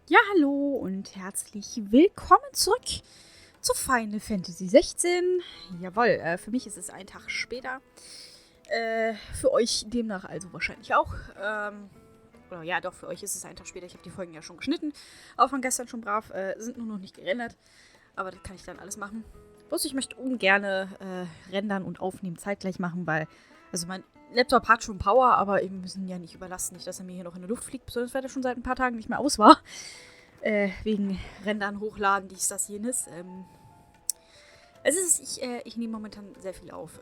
Ja, hallo und herzlich willkommen zurück zu Final Fantasy XVI. Jawohl, für mich ist es ein Tag später. Für euch demnach also wahrscheinlich auch. Oder ja, doch, für euch ist es ein Tag später. Ich habe die Folgen ja schon geschnitten. Auch von gestern schon brav. Sind nur noch nicht gerendert. Aber das kann ich dann alles machen. Bloß ich möchte ungern rendern und aufnehmen zeitgleich machen, weil, also mein Laptop hat schon Power, aber wir müssen ihn ja nicht überlasten. Nicht, dass er mir hier noch in der Luft fliegt, besonders weil er schon seit ein paar Tagen nicht mehr aus war. Wegen Rendern, Hochladen, dies, das, jenes. Ich nehme momentan sehr viel auf.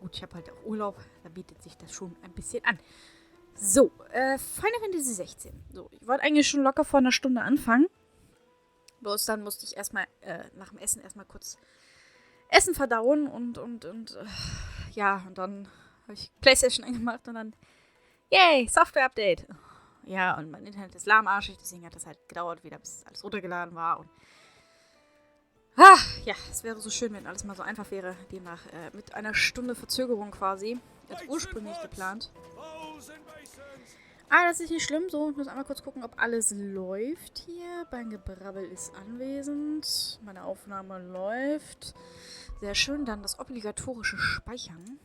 Gut, ich habe halt auch Urlaub, da bietet sich das schon ein bisschen an. So, Final Fantasy 16. So, ich wollte eigentlich schon locker vor einer Stunde anfangen. Bloß dann musste ich erstmal nach dem Essen erstmal kurz Essen verdauen und ja, und dann habe ich PlayStation angemacht und dann, yay, Software-Update. Ja, und mein Internet ist lahmarschig, deswegen hat das halt gedauert wieder, bis alles runtergeladen war. Und ja, es wäre so schön, wenn alles mal so einfach wäre. Demnach mit einer Stunde Verzögerung quasi, als ursprünglich geplant. Ah, das ist nicht schlimm. So, ich muss einmal kurz gucken, ob alles läuft hier. Mein Gebrabbel ist anwesend. Meine Aufnahme läuft. Sehr schön. Dann das obligatorische Speichern.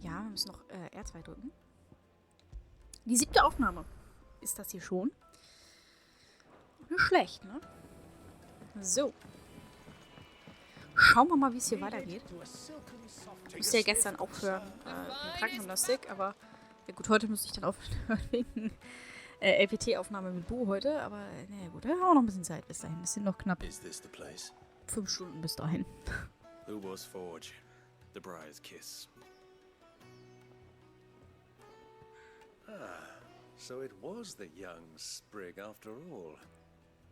Ja, wir müssen noch R2 drücken. Die 7. Aufnahme ist das hier schon. Nicht schlecht, ne? So. Schauen wir mal, wie es hier weitergeht. Ich musste ja gestern aufhören mit Krankengymnastik, aber ja gut, heute müsste ich dann aufhören wegen LPT-Aufnahme mit Bo heute, aber naja gut, da haben wir noch ein bisschen Zeit bis dahin. Es sind noch knapp 5 Stunden bis dahin. Uber's Forge, the Briar's Kiss. So it was the young sprig after all.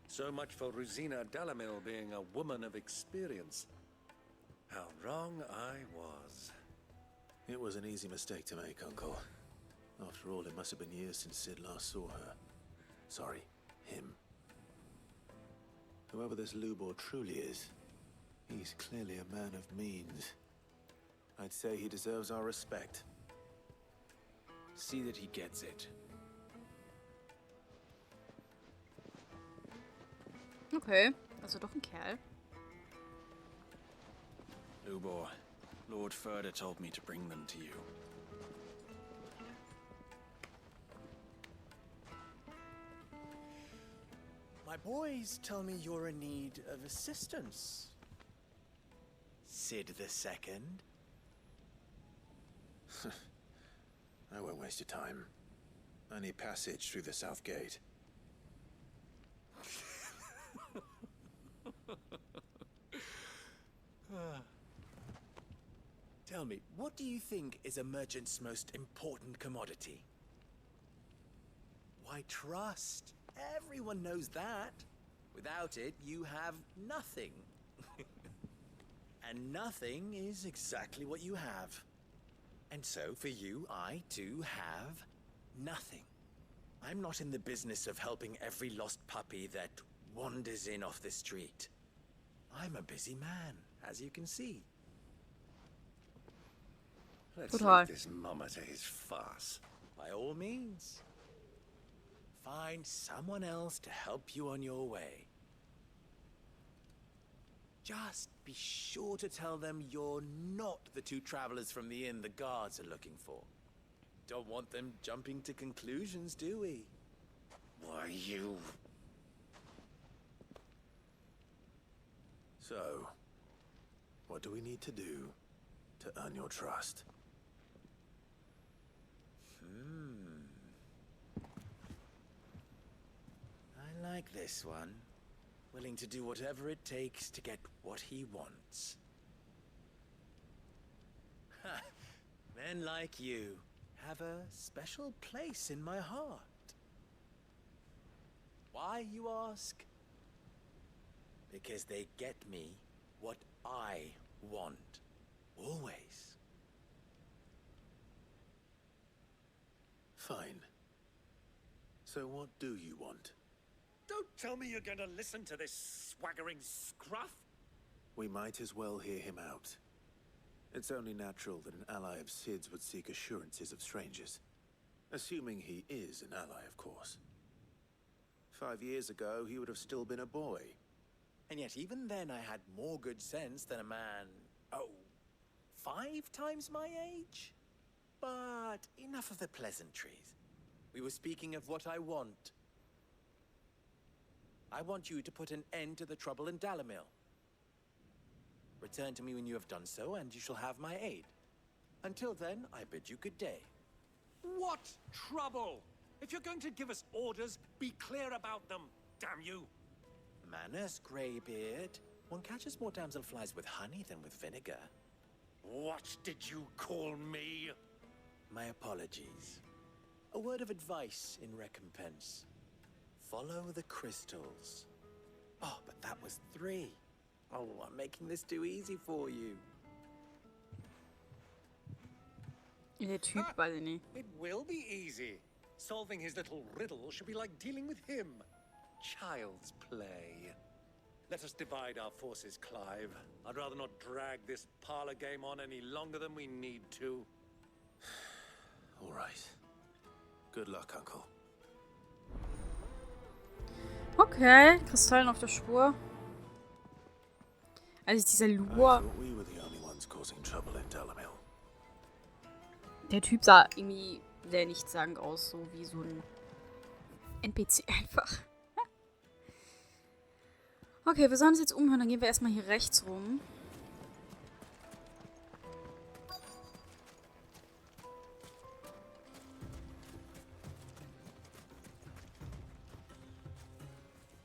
So much for Rosina Dalamil being a woman of experience. How wrong I was. It was an easy mistake to make, Uncle. After all, it must have been years since Sid last saw her. Sorry, him. Whoever this Lubor truly is, he's clearly a man of means. I'd say he deserves our respect. See that he gets it. Okay, also doch ein Kerl. Lubor, Lord Furder told me to bring them to you. My boys tell me you're in need of assistance. Sid the Second? I won't waste your time. I need passage through the south gate. Tell me, what do you think is a merchant's most important commodity? Why, trust. Everyone knows that. Without it, you have nothing. And nothing is exactly what you have. And so, for you, I, too, have nothing. I'm not in the business of helping every lost puppy that wanders in off the street. I'm a busy man, as you can see. Let's leave this mama to his farce. By all means. Find someone else to help you on your way. Just be sure to tell them you're not the 2 travelers from the inn the guards are looking for. Don't want them jumping to conclusions, do we? Why, you... So, what do we need to do to earn your trust? I like this one. Willing to do whatever it takes to get what he wants. Ha! Men like you have a special place in my heart. Why, you ask? Because they get me what I want. Always. Fine. So what do you want? Don't tell me you're going to listen to this swaggering scruff. We might as well hear him out. It's only natural that an ally of Sid's would seek assurances of strangers. Assuming he is an ally, of course. 5 years ago, he would have still been a boy. And yet even then I had more good sense than a man, 5 times my age? But enough of the pleasantries. We were speaking of what I want. I want you to put an end to the trouble in Dalamil. Return to me when you have done so, and you shall have my aid. Until then, I bid you good day. What trouble? If you're going to give us orders, be clear about them, damn you! Manners, Greybeard. One catches more damselflies with honey than with vinegar. What did you call me? My apologies. A word of advice in recompense. Follow the crystals. Oh, but that was 3. Oh, I'm making this too easy for you. Der Typ, weiß ich nicht. It will be easy. Solving his little riddle should be like dealing with him. Child's play. Let us divide our forces, Clive. I'd rather not drag this parlor game on any longer than we need to. All right. Good luck, Uncle. Okay, Kristallen auf der Spur. Also dieser I Lure. thought we were the only ones causing trouble in Dalamil. Der Typ sah irgendwie sehr nichtssagend aus, so wie so ein NPC einfach. Okay, wir sollen uns jetzt umhören, dann gehen wir erstmal hier rechts rum.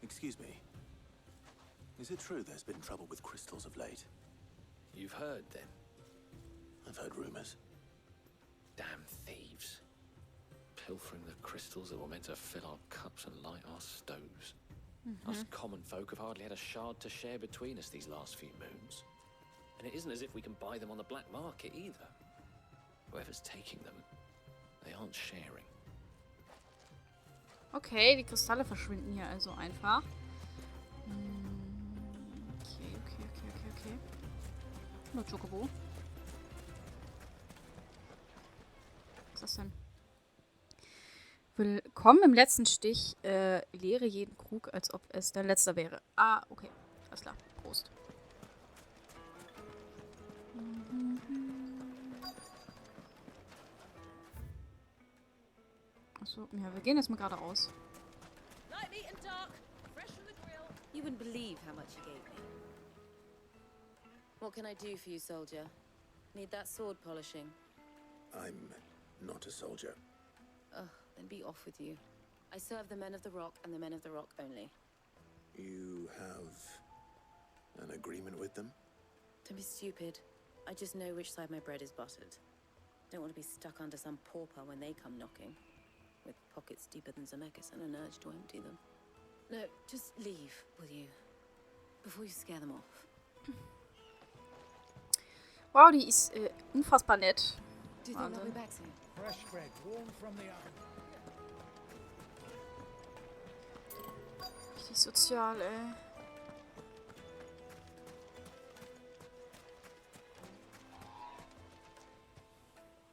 Excuse me. Is it true there's been trouble with crystals of late? You've heard, then? I've heard rumors. Damn thieves. Pilfering the crystals that were meant to fill our cups and light our stoves. Us common folk have hardly had a shard to share between us these last few moons. And it isn't as if we can buy them on the black market either. Whoever's taking them, they aren't sharing. Okay, die Kristalle verschwinden hier also einfach. Okay. Hallo, Chocobo. Was ist das denn? Willkommen im letzten Stich. Leere jeden Krug, als ob es dein letzter wäre. Ah, okay. Alles klar. Prost. Achso, ja, wir gehen jetzt mal geradeaus. Light, meat and dark, fresh from the grill. You wouldn't believe how much you gave me. What can I do for you, soldier? Need that sword polishing? I'm not a soldier. Ugh, then be off with you. I serve the men of the rock and the men of the rock only. You have an agreement with them? Don't be stupid. I just know which side my bread is buttered. Don't want to be stuck under some pauper when they come knocking. With pockets deeper than Zemeckis and an urge to empty them. No, just leave, will you? Before you scare them off. Wow, die ist unfassbar nett. Do you think they'll be back soon? Fresh bread, warm from the oven. Richtig sozial, ey.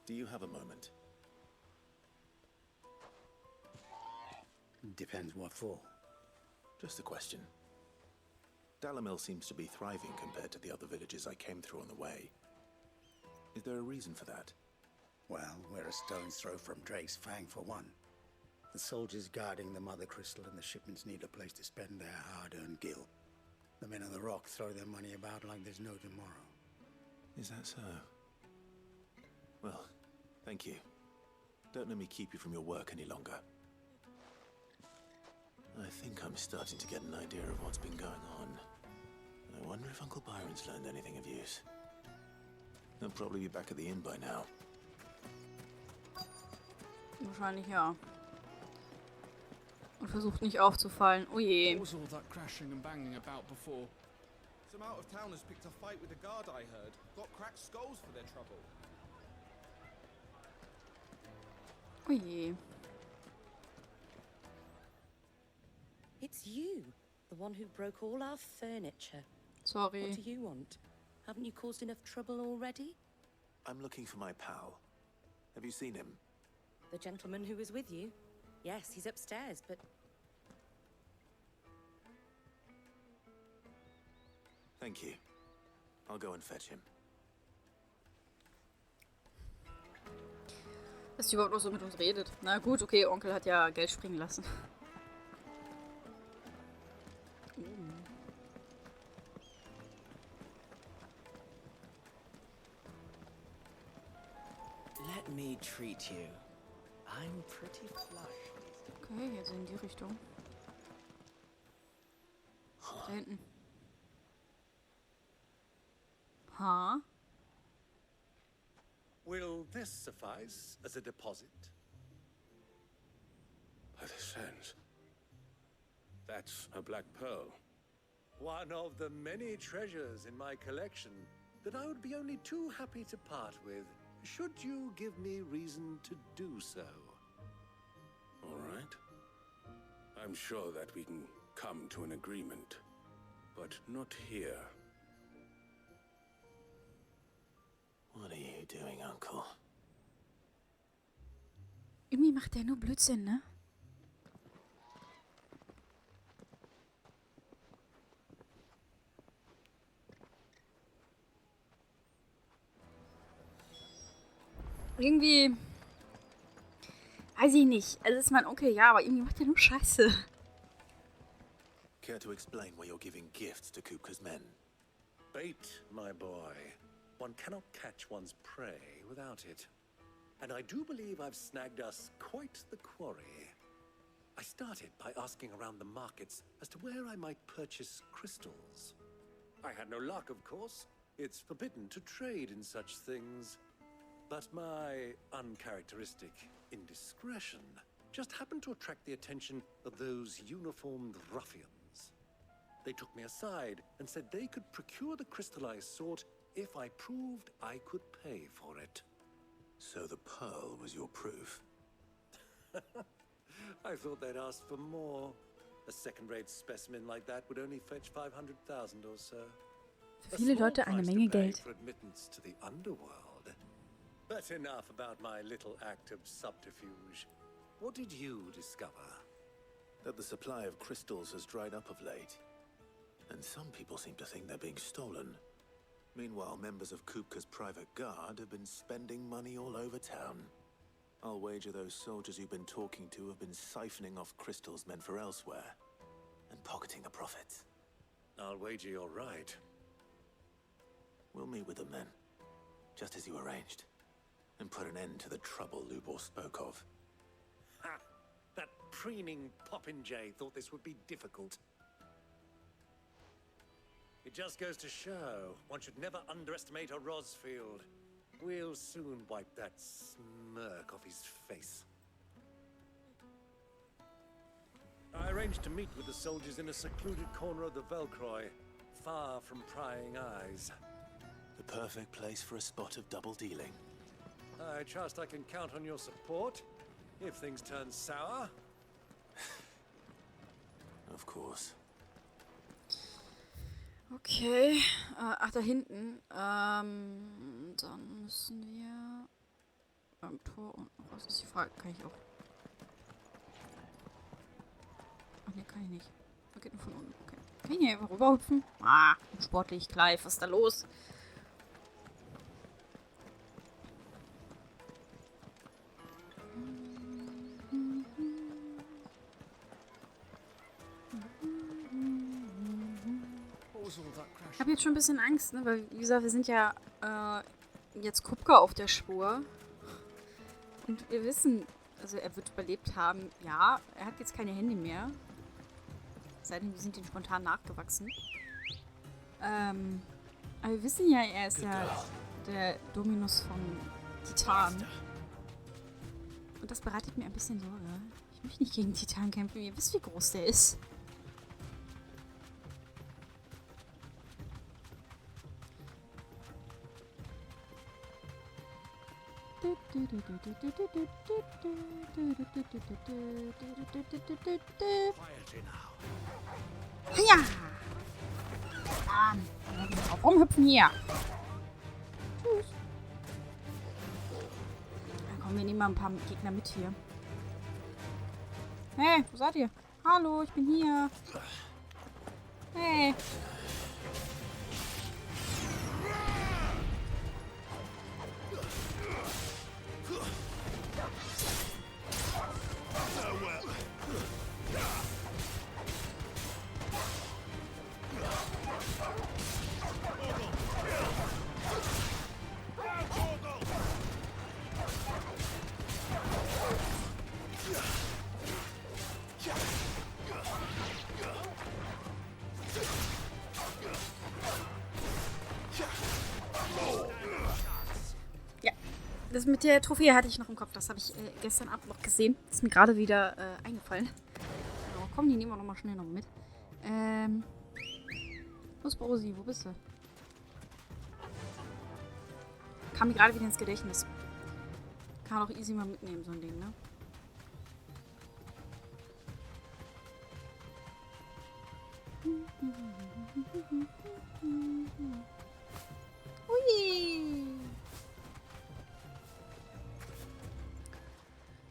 Do you have a moment? Depends what for. Just a question. Dalamil seems to be thriving compared to the other villages I came through on the way. Is there a reason for that? Well, we're a stone's throw from Drake's Fang for one. The soldiers guarding the Mother Crystal and the shipments need a place to spend their hard-earned gil. The men of the rock throw their money about like there's no tomorrow. Is that so? Well, thank you. Don't let me keep you from your work any longer. I think I'm starting to get an idea of what's been going on. I wonder if Uncle Byron's learned anything of use. He'll probably be back at the inn by now. Wahrscheinlich ja. Und versucht nicht aufzufallen. Oh je. What was all that crashing and banging about before? Some out-of-towners picked a fight with the guard, I heard. Got cracked skulls for their trouble. Oh je. It's you, the one who broke all our furniture. Sorry. What do you want? Haven't you caused enough trouble already? I'm looking for my pal. Have you seen him? The gentleman who was with you? Yes, he's upstairs, but... Thank you. I'll go and fetch him. Dass die überhaupt noch so mit uns redet. Na gut, okay, Onkel hat ja Geld springen lassen. Let me treat you. I'm pretty flush. Okay, jetzt in die Richtung. Da hinten. Ha? Will this suffice as a deposit? By the sands. That's a black pearl. One of the many treasures in my collection that I would be only too happy to part with, should you give me reason to do so. All right. I'm sure that we can come to an agreement, but not here. What are you doing, Uncle? Irgendwie macht der nur Blödsinn, ne? Irgendwie... Weiß ich nicht. Also ist mein Onkel, ja, aber irgendwie macht der nur Scheiße. Care to explain why you're giving gifts to Kupka's men? Bait, my boy. One cannot catch one's prey without it. And I do believe I've snagged us quite the quarry. I started by asking around the markets as to where I might purchase crystals. I had no luck, of course. It's forbidden to trade in such things. But my uncharacteristic indiscretion just happened to attract the attention of those uniformed ruffians. They took me aside and said they could procure the crystal I sought if I proved I could pay for it. So the pearl was your proof? I thought they'd ask for more. A second-rate specimen like that would only fetch 500,000 or so. Für viele Leute eine Menge Geld. For admittance to the underworld. But enough about my little act of subterfuge. What did you discover? That the supply of crystals has dried up of late. And some people seem to think they're being stolen. Meanwhile, members of Kupka's private guard have been spending money all over town. I'll wager those soldiers you've been talking to have been siphoning off crystals meant for elsewhere. And pocketing the profits. I'll wager you're right. We'll meet with them then. Just as you arranged. And put an end to the trouble Lubor spoke of. Ha! That preening popinjay thought this would be difficult. It just goes to show one should never underestimate a Rosfield. We'll soon wipe that smirk off his face. I arranged to meet with the soldiers in a secluded corner of the Velcroy, far from prying eyes. The perfect place for a spot of double dealing. I trust I can count on your support if things turn sour. Of course. Okay. Ach, da hinten. Dann müssen wir beim Tor unten raus. Ist die Frage, kann ich auch. Ach ne, kann ich nicht. Da geht nur von unten. Okay. Kann ich hier einfach rüberhüpfen? Ah, sportlich, Clive. Was ist da los? Ich habe jetzt schon ein bisschen Angst, ne? Weil, wie gesagt, wir sind ja jetzt Kupka auf der Spur. Und wir wissen, also er wird überlebt haben. Ja, er hat jetzt keine Hände mehr. Seitdem wir sind ihm spontan nachgewachsen. Aber wir wissen ja, er ist ja der Dominus von Titan. Und das bereitet mir ein bisschen Sorge. Ich möchte nicht gegen Titan kämpfen. Ihr wisst, wie groß der ist. Ja! Auf rumhüpfen hier! Tschüss! Dann kommen wir nehmen mal ein paar Gegner mit hier. Hey, wo seid ihr? Hallo, ich bin hier. Hey! Das mit der Trophäe hatte ich noch im Kopf. Das habe ich gestern Abend noch gesehen. Das ist mir gerade wieder eingefallen. Genau, komm, die nehmen wir noch mal schnell noch mit. Los, Brosi, wo bist du? Kam mir gerade wieder ins Gedächtnis. Kann man auch easy mal mitnehmen, so ein Ding, ne? Ui.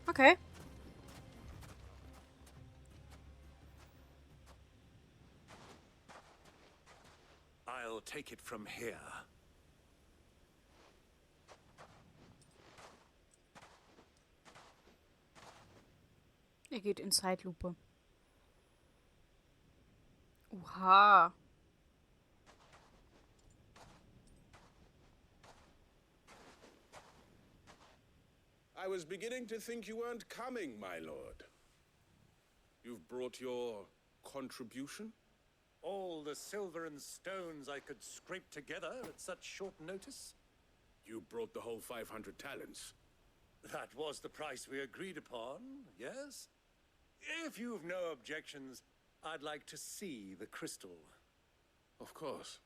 Okay. I'll take it from here. Er geht in Zeitlupe. Oha. I was beginning to think you weren't coming, my lord. You've brought your contribution? All the silver and stones I could scrape together at such short notice? You brought the whole 500 talents. That was the price we agreed upon, yes? If you've no objections, I'd like to see the crystal. Of course.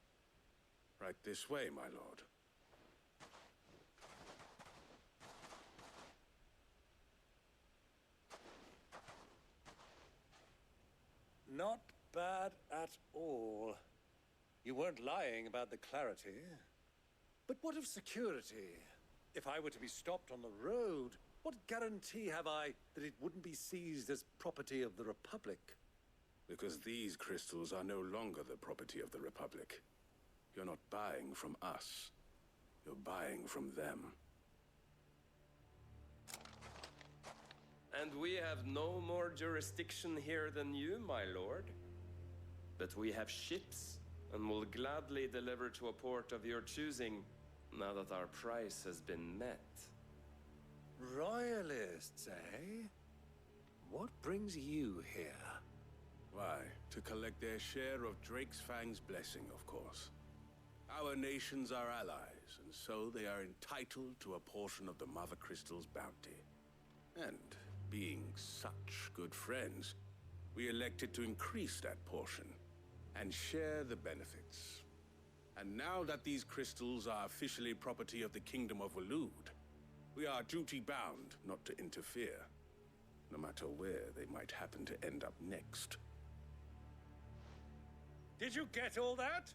Right this way, my lord. Not bad at all. You weren't lying about the clarity. But what of security? If I were to be stopped on the road, what guarantee have I that it wouldn't be seized as property of the Republic? Because these crystals are no longer the property of the Republic. You're not buying from us. You're buying from them. And we have no more jurisdiction here than you, my lord. But we have ships, and will gladly deliver to a port of your choosing, now that our price has been met. Royalists, eh? What brings you here? Why, to collect their share of Drake's Fang's blessing, of course. Our nations are allies, and so they are entitled to a portion of the Mother Crystal's bounty. And being such good friends, we elected to increase that portion and share the benefits. And now that these crystals are officially property of the Kingdom of Waloed, we are duty-bound not to interfere, no matter where they might happen to end up next. Did you get all that?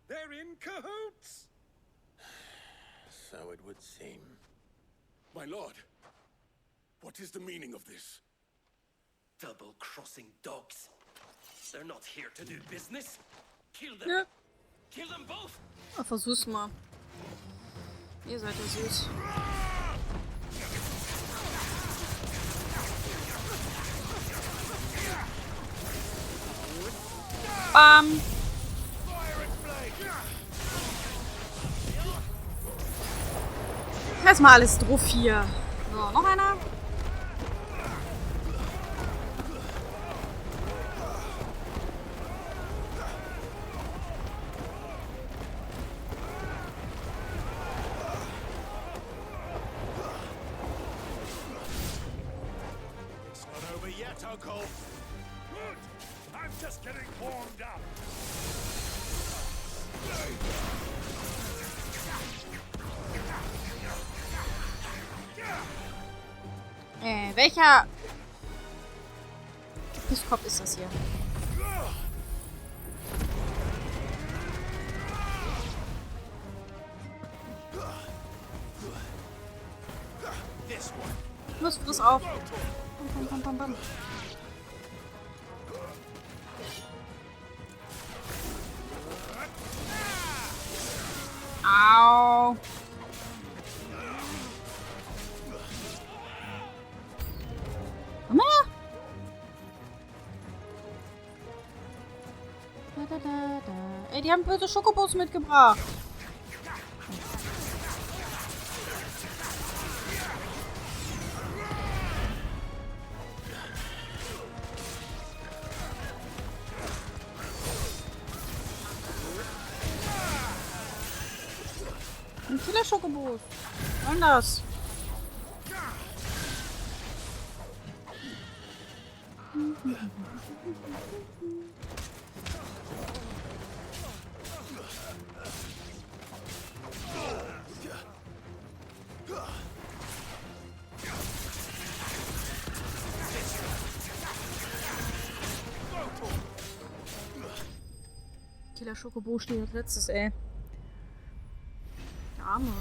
They're in cahoots! So it would seem. My lord, what is the meaning of this? Double-crossing dogs. They're not here to do business. Kill them. Ja. Kill them both. Oh, versuch's mal. Ihr seid ja süß. Bam. Erstmal alles drauf hier. So, noch einer. It's not over yet, Uncle. Good. I'm just getting warmed up. Welcher Pisskopf ist das hier? Los, friss auf. Bam, bam, bam, bam. Au. Komm her. Da. Ey, die haben böse Schokobos mitgebracht. Viele Schokobos. Was soll das? Killer Schokobo steht als letztes, ey. Der Arme.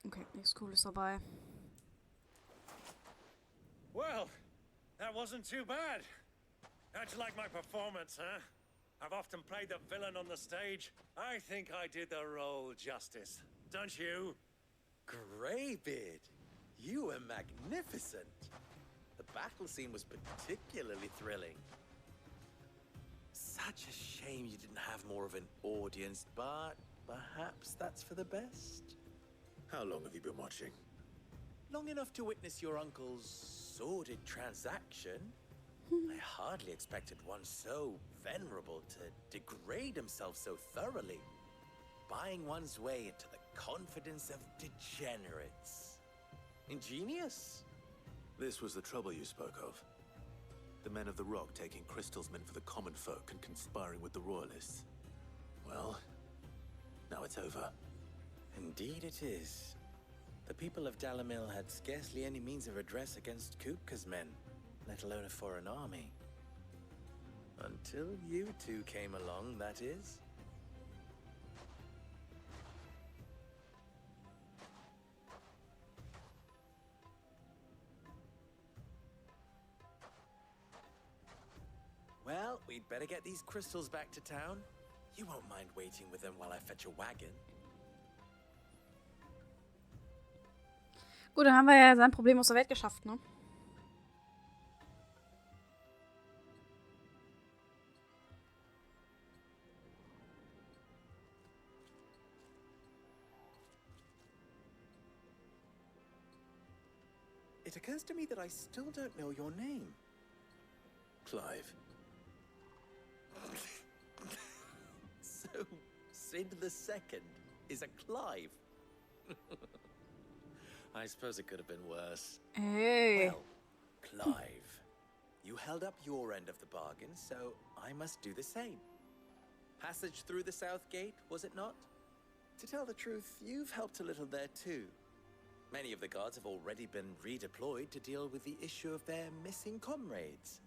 Okay, nichts Cooles dabei. Well, that wasn't too bad. How'd you like my performance, huh? I've often played the villain on the stage. I think I did the role justice. Don't you? Greybeard, you were magnificent. The battle scene was particularly thrilling. Such a shame you didn't have more of an audience, but perhaps that's for the best. How long have you been watching? Long enough to witness your uncle's sordid transaction. I hardly expected one so venerable to degrade himself so thoroughly, buying one's way into the confidence of degenerates. Ingenious. This was the trouble you spoke of. The men of the Rock taking crystals meant for the common folk and conspiring with the royalists. Well, now it's over. Indeed it is. The people of Dalamil had scarcely any means of redress against Kupka's men, let alone a foreign army. Until you two came along, that is. Well, we'd better get these crystals back to town. You won't mind waiting with them while I fetch a wagon. Gut, dann haben wir ja sein Problem aus der Welt geschafft, ne? It occurs to me that I still don't know your name. Clive. So, Sid the Second is a Clive. I suppose it could have been worse. Hey. Well, Clive, you held up your end of the bargain, so I must do the same. Passage through the South Gate, was it not? To tell the truth, you've helped a little there too. Many of the guards have already been redeployed to deal with the issue of their missing comrades.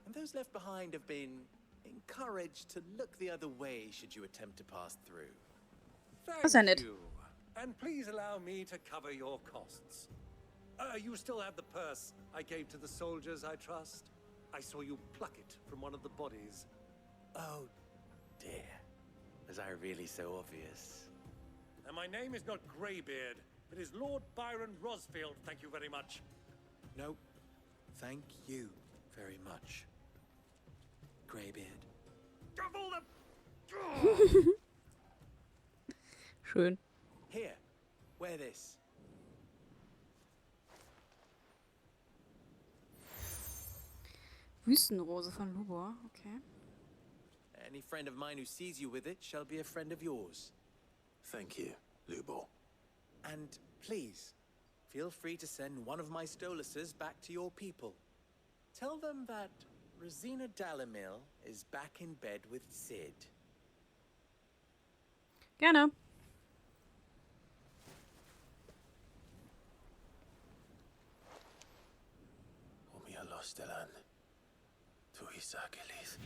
And those left behind have been encouraged to look the other way should you attempt to pass through. Thank you. And please allow me to cover your costs. You still have the purse I gave to the soldiers, I trust? I saw you pluck it from one of the bodies. Oh, dear. Was I really so obvious? And my name is not Greybeard. It is Lord Byron Rosfield, thank you very much. No, thank you very much, Greybeard. Schön. Here, wear this. Wüstenrose von Lubor, okay. Any friend of mine who sees you with it shall be a friend of yours. Thank you, Lubor. And please, feel free to send one of my Stoluses back to your people. Tell them that Rosina Dalamil is back in bed with Sid. Gerne. Tote Land. Tu Isagelis.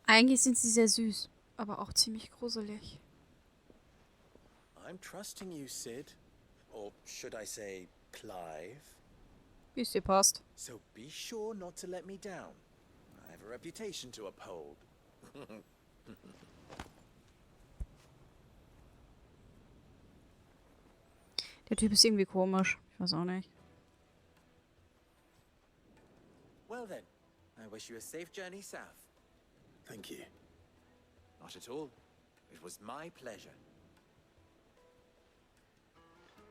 Eigentlich sind sie sehr süß, aber auch ziemlich gruselig. I'm trusting you, Sid. Or should I say, Clive? Wie es dir passt. So be sure not to let me down. I have a reputation to uphold. Der Typ ist irgendwie komisch. Ich weiß auch nicht. Well then, I wish you a safe journey south. Thank you. Not at all. It was my pleasure.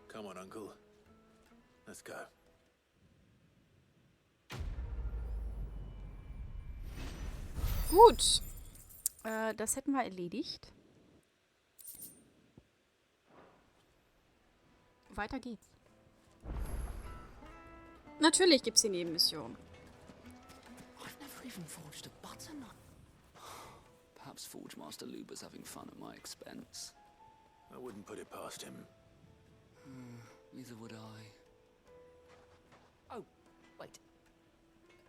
Come on, Uncle. Let's go. Gut. Das hätten wir erledigt. Weiter geht's. Natürlich gibt's hier Nebenmissionen. I've never even forged a butter knife. Perhaps Forge Master Luber's having fun at my expense. I wouldn't put it past him. Neither would I. Oh, wait.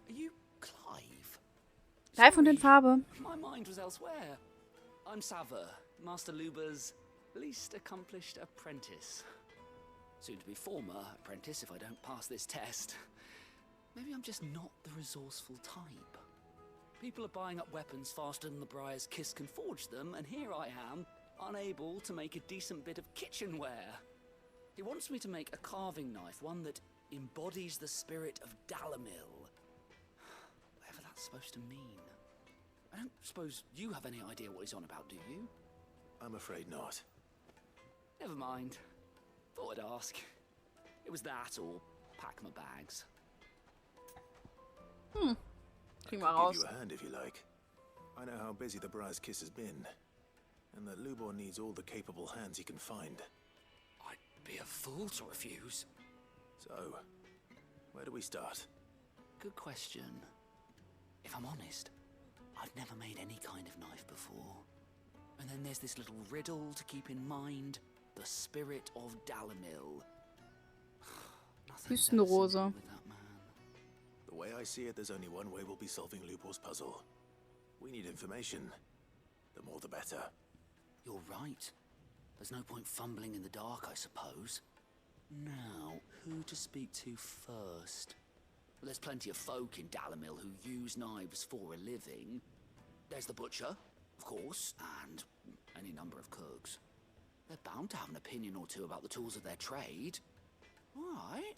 Are you Clive? Live und in Farbe. My mind was elsewhere. I'm Sava, Master Luber's least accomplished apprentice. Soon to be former apprentice if I don't pass this test. Maybe I'm just not the resourceful type. People are buying up weapons faster than the Briar's Kiss can forge them, and here I am, unable to make a decent bit of kitchenware. He wants me to make a carving knife, one that embodies the spirit of Dalamil. Whatever that's supposed to mean. I don't suppose you have any idea what he's on about, do you? I'm afraid not. Never mind. Thought I'd ask. It was that or pack my bags. Kriegen wir raus. Give you a hand if you like. I know how busy the Briar's Kiss has been, and that Lubor needs all the capable hands he can find. I'd be a fool to refuse. So, where do we start? Good question. If I'm honest, I've never made any kind of knife before. And then there's this little riddle to keep in mind. The spirit of Dalamil. Wüstenrose. With that man. The way I see it, there's only one way we'll be solving Lubor's puzzle. We need information. The more the better. You're right. There's no point fumbling in the dark, I suppose. Now, who to speak to first? Well, there's plenty of folk in Dalamil who use knives for a living. There's the butcher, of course, and any number of cooks. They're bound to have an opinion or two about the tools of their trade. All right.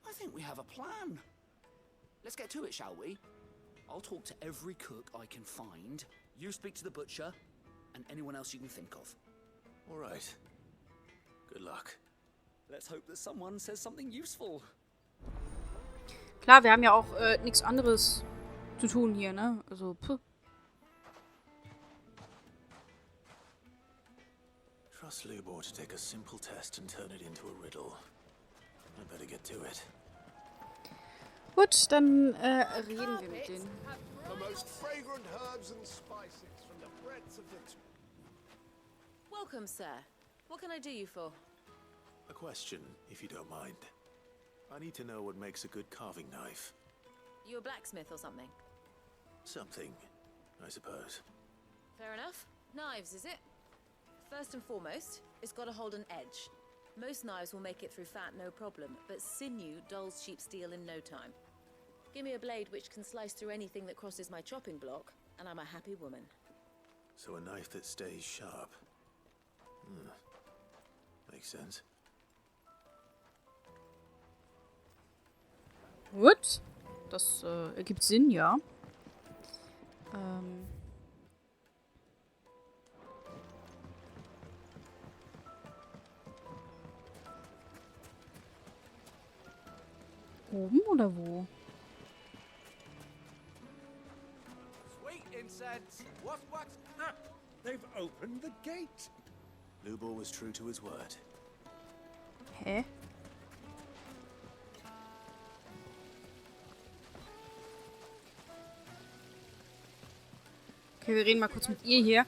I think we have a plan. Let's get to it, shall we? I'll talk to every cook I can find. You speak to the butcher, and anyone else you can think of. All right. Good luck. Let's hope that someone says something useful. Klar, wir haben ja auch nichts anderes zu tun hier, ne? Also, Trust Lubor to take a simple test and turn it into a riddle. I better get to it. Gut, dann reden wir mit denen. The most fragrant herbs and spices from the breadth of the... Welcome, sir. What can I do you for? A question, if you don't mind. I need to know what makes a good carving knife. You a blacksmith or something? Something, I suppose. Fair enough. Knives, is it? First and foremost, it's got to hold an edge. Most knives will make it through fat, no problem, but sinew dulls cheap steel in no time. Give me a blade which can slice through anything that crosses my chopping block, and I'm a happy woman. So a knife that stays sharp. Makes sense. Gut. Das ergibt Sinn, ja. Oben oder wo? Sweet incense! What? Ah, they've opened the gate! Lubor was true to his word. Hä? Okay, wir reden mal kurz mit ihr hier.